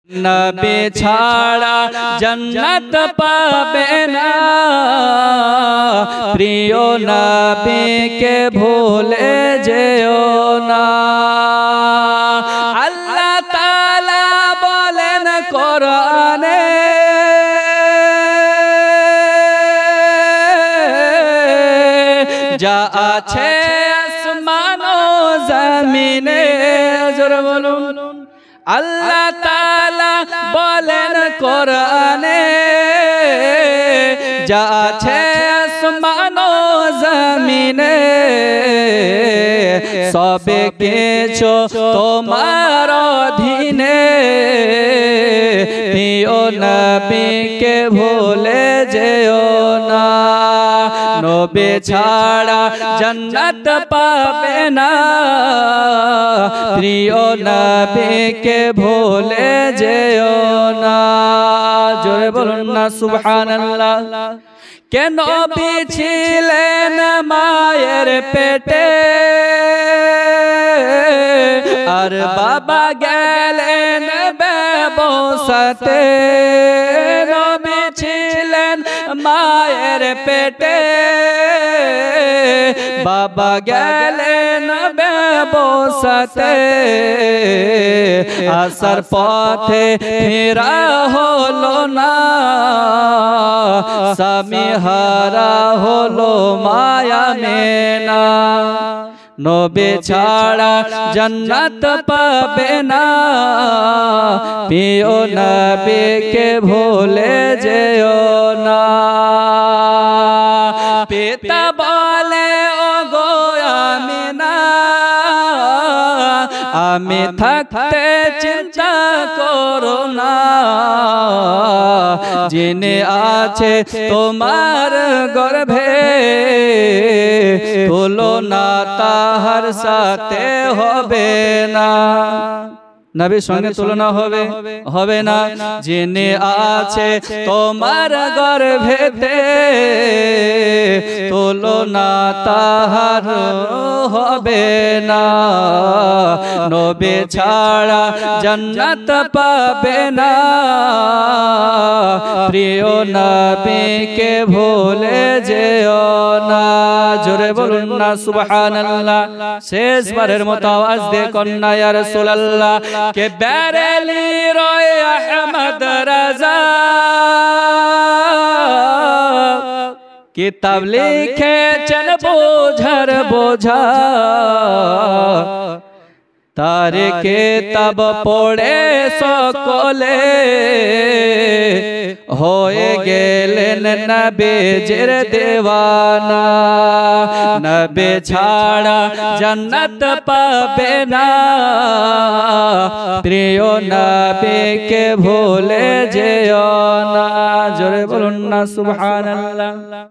নবী ছাড়া জান্নাত পাবে না, প্রিয় নবীকে ভুলে যেও না। আল্লাহ তাআলা বলেন কোরআনে, যা আছে আসমান ও জমিনে, জোরে বলুন। আল্লাহ তাআলা বলেন কোরআনে, যা আছে আসমান ও জমিনে, সবে কিছু তোমার অধীনে, প্রিয় নবীকে ভুলে যেও না। নবী ছাড়া জান্নাত পাবে না, প্রিয় নবীকে ভুলে যেও না। জোরে বলুন না সুবহানাল্লাহ। কেন ছিলেন মায়ের পেটে, আর বাবা গেলেন ব্যবসাতে। নবী ছিলেন মায়ের পেটে, বাবা গেলেন ব্যবসাতে। আসার পথে ফেরা হলো না, স্বামী হারা হলো মায়া মেনা। নবী ছাড়া জান্নাত পাবে না, প্রিয় নবীকে ভুলে যেও না। পিতা বলে ও গো আমিনা, আমি থাকতে চিন্তা করো না, যিনি আছে তোমার গর্ভে, তুলনা তাহার সাথে হবে না। নবীর সঙ্গে তুলনা হবে না। যিনি আছে তোমার গর্ভেতে, তুলনা তাহার হবে না। নবী ছাড়া জান্নাত পাবে না, প্রিয় নবীকে ভুলে যেও না। জোরে বলুন না সুবহানাল্লাহ। শেষবারের মতো আওয়াজ দিয়ে কন্যা ইয়া রাসূলুল্লাহ के बैरली रोए अहमद रजा, किताब लिखे चल बोझर बोझा, तारे के तब पड़े सकले, होए गेलेन नबीजिर दीवाना। नबी छाड़ा जन्नत पाबे ना, प्रिय नबीके भूले जेओ ना। जोरे बोलुन ना सुबहानाल्लाह।